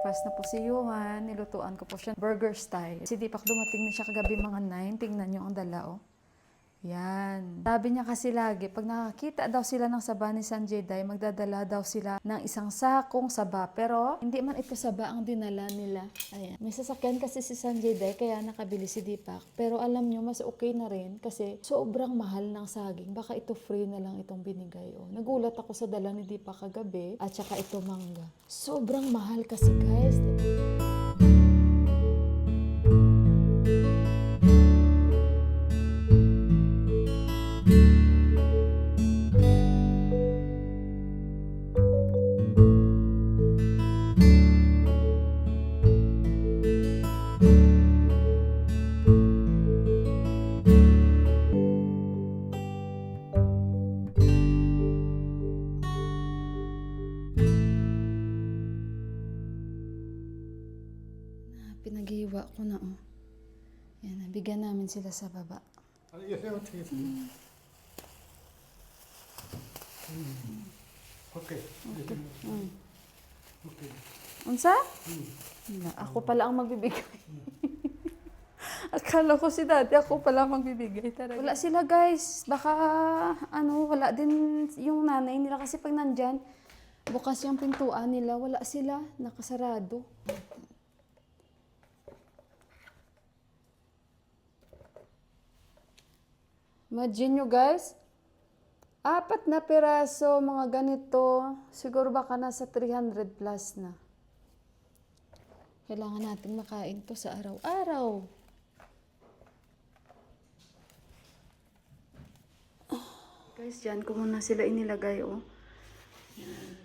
Nag-breakfast na po si Johan. Nilutuan ko po siya burger style. Si Deepak dumating na siya kagabi mga 9. Tingnan nyo ang dala, oh. Yan. Sabi niya kasi lagi, pag nakakita daw sila ng saba ni Sanjay Day, magdadala daw sila ng isang sakong saba. Pero, hindi man ito saba ang dinala nila. Ayan. May sasakyan kasi si Sanjay Day, kaya nakabili si Deepak. Pero alam niyo, mas okay na rin kasi sobrang mahal ng saging. Baka ito free na lang itong binigay. Oh. Nagulat ako sa dala ni Deepak kagabi at saka ito mangga. Sobrang mahal kasi guys. Pinaghiwa ko na, oh. Yan, bigyan namin sila sa baba. Okay. Okay. Unsa? Ako pala ang magbibigay. Akala ko si Daddy, ako pala ang magbibigay. Wala sila guys. Baka, wala din yung nanay nila kasi pag nandyan, bukas yung pintuan nila, wala sila, nakasarado. Imagine nyo guys, 4 na piraso, mga ganito, siguro baka nasa 300 plus na. Kailangan natin makain to sa araw-araw. Guys, dyan ko muna sila inilagay, oh. Yan.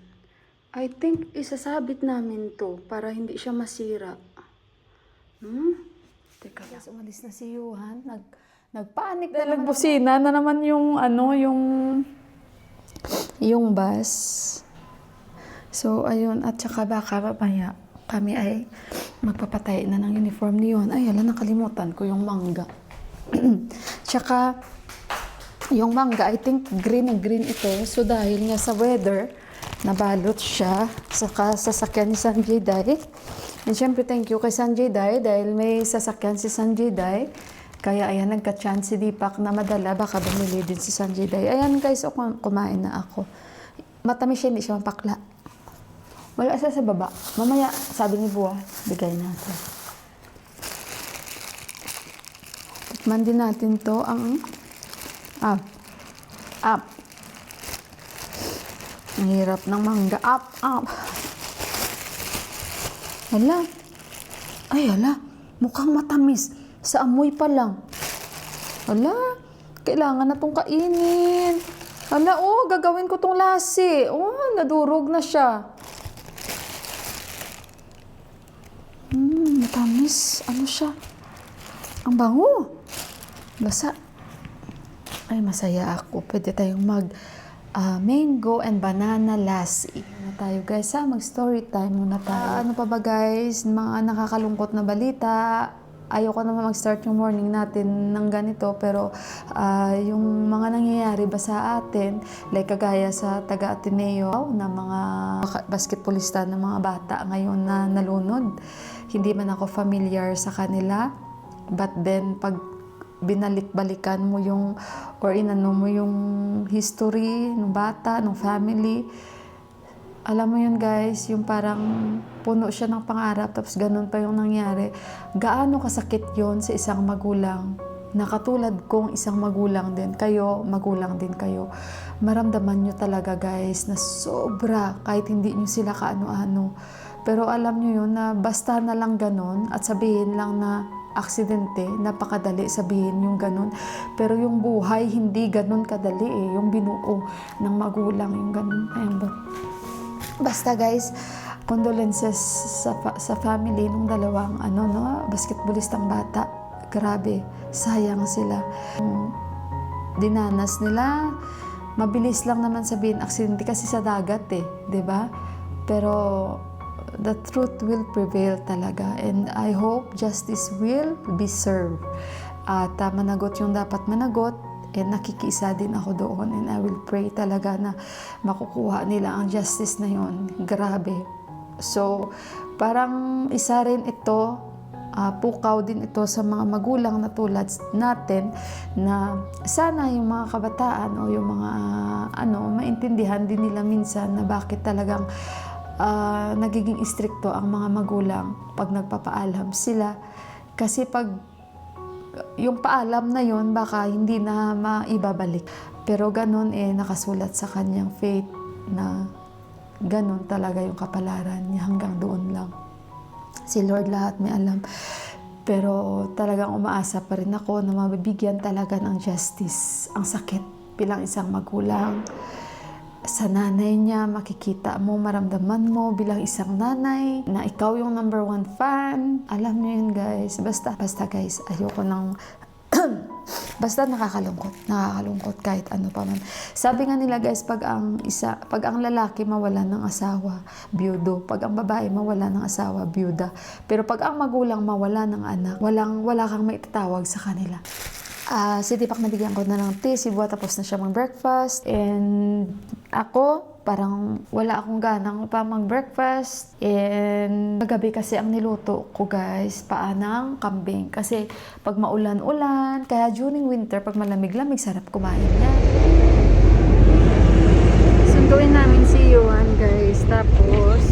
I think isasabit namin to para hindi siya masira. Teka lang. Umalis na si Johan. Nagpanik na nagbusina na naman yung yung bus. So, ayun. At saka baka mamaya kami ay magpapatay na ng uniform ni Johan. Ay, nakalimutan ko yung mangga. Tsaka, yung mangga, I think green na green ito. So, dahil nga sa weather, nabalot siya sa sasakyan ni Sanjay Day. And syempre, thank you kay Sanjay Day dahil may sasakyan si Sanjay Day. Kaya ayan, nagka-chance si Deepak na madala. Baka bumili din si Sanjay Day. Ayan guys, kumain na ako. Matamis siya, hindi siya mapakla. Wala siya sa baba. Mamaya, sabi ni Buwa, bigay natin. Tikman din natin to ang up. Ang hirap ng mangga. Up. Hala. Ay, hala. Mukhang matamis. Sa amoy pa lang. Hala. Kailangan na itong kainin. Hala, gagawin ko itong lasi. Nadurog na siya. Matamis. Ano siya? Ang bango. Basa. Ay, masaya ako. Pwede tayong mango and banana lassi. Tayo guys, mag-story time muna tayo. Ano pa ba guys? Mga nakakalungkot na balita. Ayoko naman mag-start yung morning natin ng ganito, pero yung mga nangyayari ba sa atin, like kagaya sa taga-Ateneo na mga basketballista ng mga bata ngayon na nalunod. Hindi man ako familiar sa kanila, but then pag binalik-balikan mo yung, or inano mo yung history ng bata, ng family, alam mo yun guys, yung parang puno siya ng pangarap tapos ganun pa yung nangyari. Gaano kasakit yun sa isang magulang na katulad kong isang magulang din kayo, magulang din kayo. Maramdaman nyo talaga guys na sobra kahit hindi nyo sila kaano-ano. Pero alam nyo yun na basta na lang ganun at sabihin lang na aksidente, napakadali sabihin yung ganun. Pero yung buhay hindi ganun kadali eh. Yung binuo ng magulang, yung ganun. Ayan ba? Basta guys, condolences sa family ng dalawang basketballistang bata. Grabe, sayang sila. Dinanas nila, mabilis lang naman sabihin aksidente kasi sa dagat eh, 'di ba? Pero the truth will prevail talaga, and I hope justice will be served. At managot yung dapat managot. And nakikiisa din ako doon, and I will pray talaga na makukuha nila ang justice na yon. Grabe. So, parang isa rin ito, pukaw din ito sa mga magulang na tulad natin na sana yung mga kabataan o yung mga maintindihan din nila minsan na bakit talagang nagiging istrikto ang mga magulang pag nagpapaalam sila. Kasi pag yung paalam na yon baka hindi na maibabalik. Pero ganun nakasulat sa kanyang fate na ganun talaga yung kapalaran niya, hanggang doon lang. Si Lord lahat may alam. Pero talagang umaasa pa rin ako na mabibigyan talaga ng justice. Ang sakit bilang isang magulang. Sa nanay niya, makikita mo, maramdaman mo bilang isang nanay na ikaw yung number 1 fan. Alam niyo yun, guys. Basta guys, ayoko nang basta nakakalungkot kahit ano pa man. Sabi nga nila, guys, pag ang lalaki mawala ng asawa, byudo. Pag ang babae mawala ng asawa, byuda. Pero pag ang magulang mawala ng anak, wala kang maitatawag sa kanila. Si Tipak nabigyan ko na ng tea, si Buwa tapos na siya mag-breakfast, and ako parang wala akong ganang pa mag-breakfast, and kagabi kasi ang niluto ko, guys, paanang kambing kasi pag maulan-ulan, kaya during winter pag malamig-lamig sarap kumain na. Sunduin namin si Johan, guys, tapos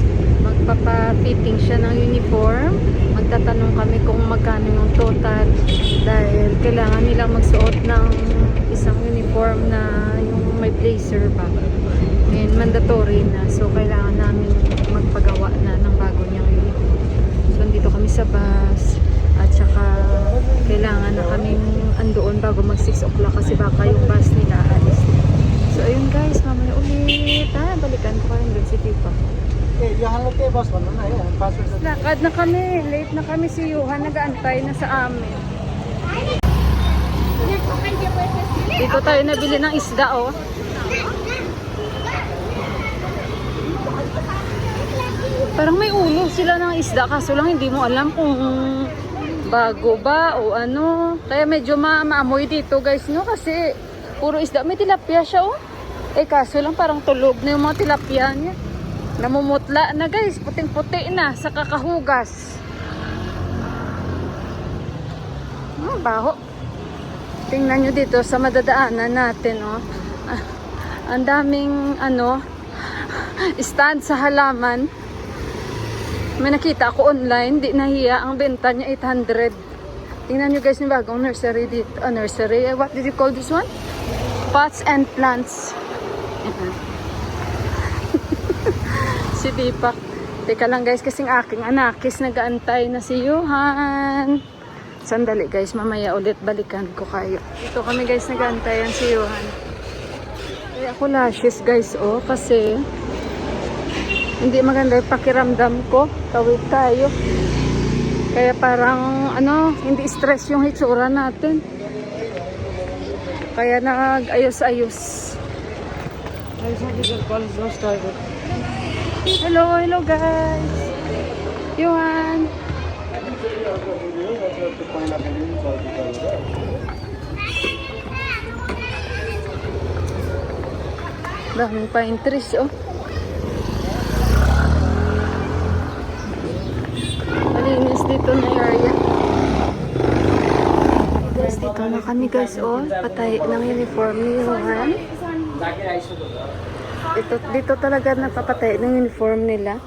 magpapa-fitting siya ng uniform. Magtatanong kami kung magkano yung total dahil kailangan nilang magsuot ng isang uniform na yung may blazer ba. And mandatory na. So, kailangan namin magpagawa na ng bago niyang uniform. So, andito kami sa bus at saka kailangan na kaming andoon bago mag 6 o'clock kasi baka yung bus nila alis. So, ayun, guys, mamaya ulit. Balikan ko kayo doon si Tipa. Lakad na kami, late na kami, si Johan nag-aantay na sa amin. Dito tayo nabili ng isda, oh. Parang may ulo sila ng isda, kaso lang hindi mo alam kung bago ba o ano. Kaya medyo maamoy dito, guys, no, kasi puro isda. May tilapia siya, oh. Kaso lang parang tulog na yung mga tilapia niya. Namumutla na, guys, puting-puti na sa kakahugas. Baho. Tingnan nyo dito sa madadaanan natin, oh. Ang daming stand sa halaman. May nakita ako online, di nahiya, ang benta niya 800. Tingnan nyo, guys, yung bagong nursery dito. Nursery, what did you call this one? Pots and plants. Si Tipak. Teka lang, guys, kasing aking anakis nag-aantay na si Johan. Sandali, guys, mamaya ulit balikan ko kayo. Ito kami, guys, nag-aantayan si Johan. Kaya ako lashes, guys, oh, kasi hindi maganda yung pakiramdam ko. Tawid tayo. Kaya parang hindi stress yung hitsura natin. Kaya nag-ayos-ayos. Hello guys. Johan. Daming pine trees, oh. Malinis dito na area. Guys, dito na kami, guys, oh. Patay ng uniform ni Johan. Dito talaga napapatay ng uniform nila.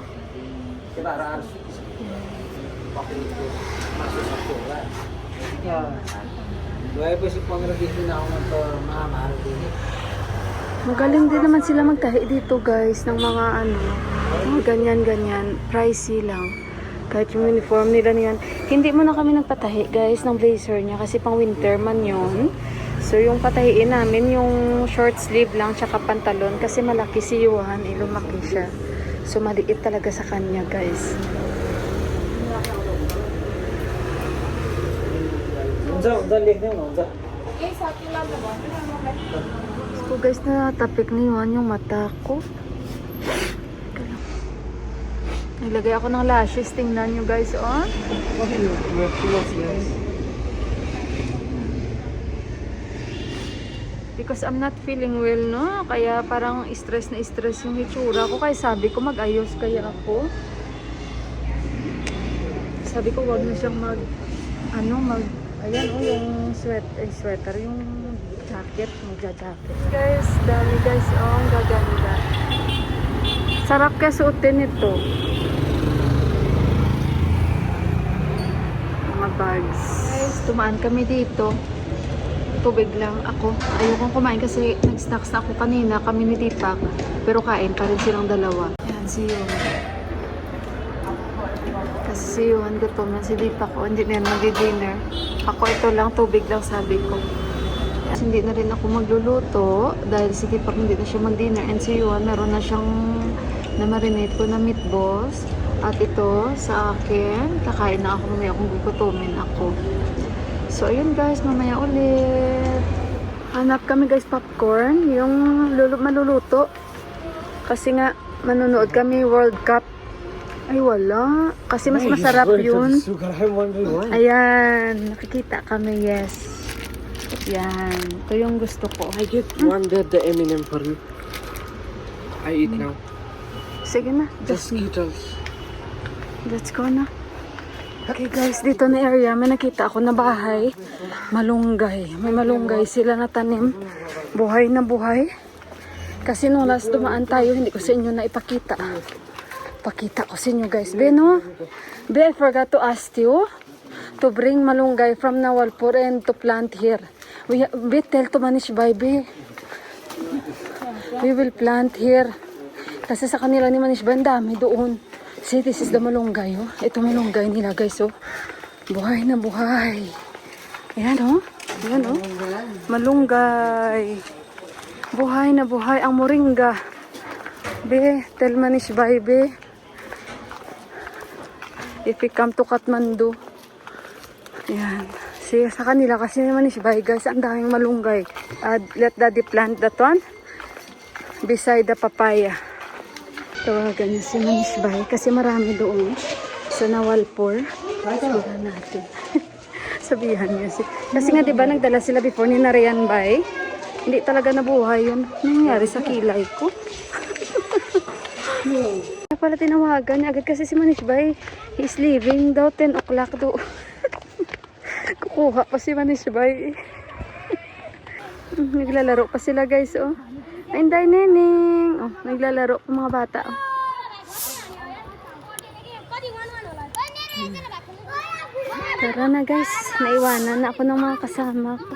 Magaling din naman sila magtahi dito, guys, ng mga ganyan-ganyan. Pricey lang. Kahit yung uniform nila niyan. Hindi mo na kami nagpatahi, guys, ng blazer niya kasi pang winter man yun. So, yung patahiin namin, yung short sleeve lang, tsaka pantalon. Kasi malaki si Johan, lumaki siya. So, maliit talaga sa kanya, guys. So, guys, natapik ni Johan yung mata ko. Nilagay ako ng lashes. Tingnan nyo, guys, oh. Because I'm not feeling well, no? Kaya parang stress na stress yung hitsura ko. Kaya sabi ko, mag-ayos kaya ako. Sabi ko, wag na siyang ayan oh, yung sweater, yung jacket, magja-jacket. Guys, dami guys, oh, ang gaganda. Sarap kaya suotin ito. Mga bags. Guys, tumaan kami dito. Tubig lang ako. Ayokong kumain kasi nag-snacks na ako kanina, kami ni Deepak. Pero kain pa rin silang dalawa. Yan, si Yuan. Kasi si Yuan gutom na, si Deepak ko, hindi na yan mag-dinner. Ako ito lang, tubig lang sabi ko. Kasi hindi na rin ako magluluto dahil si Deepak hindi na siya mag-dinner. And si Yuan, meron na siyang na-marinate ko na meatballs. At ito, sa akin, kakain na ako mamaya kung gugutumin ako. So, ayun guys, mamaya ulit. Hanap kami guys popcorn, yung maluluto. Kasi nga, manonood kami World Cup. Ay, wala. Kasi mas masarap yun. Ayan, nakikita kami, yes. Yan, ito yung gusto ko. I get one the M&M for you. I eat now. Sige na, The Skittles. let's go na. Okay guys, dito na area, may nakita ako na bahay. Malunggay. May malunggay sila na tanim. Buhay na buhay. Kasi nung last dumaan tayo, hindi ko sa inyo na ipakita. Pakita ko sa inyo guys. Be, I forgot to ask you to bring malunggay from Nawalpur and to plant here. Be, tell to Manish Baby. We will plant here. Kasi sa kanila ni Manish Baby, dami doon. See, this is the malunggay, oh. Ito malunggay nila, guys, oh. Buhay na buhay. Ayan, oh. Ayan, oh. Malunggay. Buhay na buhay. Ang moringa. Be, tell Manish Baby. If we come to Kathmandu. Ayan. See, sa kanila kasi ni Manish Baby, guys, ang daming malunggay. Let daddy plant that one. Beside the papaya. Tawagan niya si Manish Bay kasi marami doon sa Nawalpur. Sabihan natin. Sabihan niya si. Kasi nga 'di ba nagdala sila before ni Narayan Bay? Hindi talaga nabuhay 'yun. Nangyari sa kilay ko. Kaya pala tinawagan niya agad kasi si Manish Bay. He is leaving daw 10 o'clock do. Kukuha pa si Manish Bay. Naglalaro pa sila guys oh. Ay, Inday Neneng. Oh, naglalaro pa mga bata. Oh. Tara na guys. Naiwanan na ako ng mga kasama ko.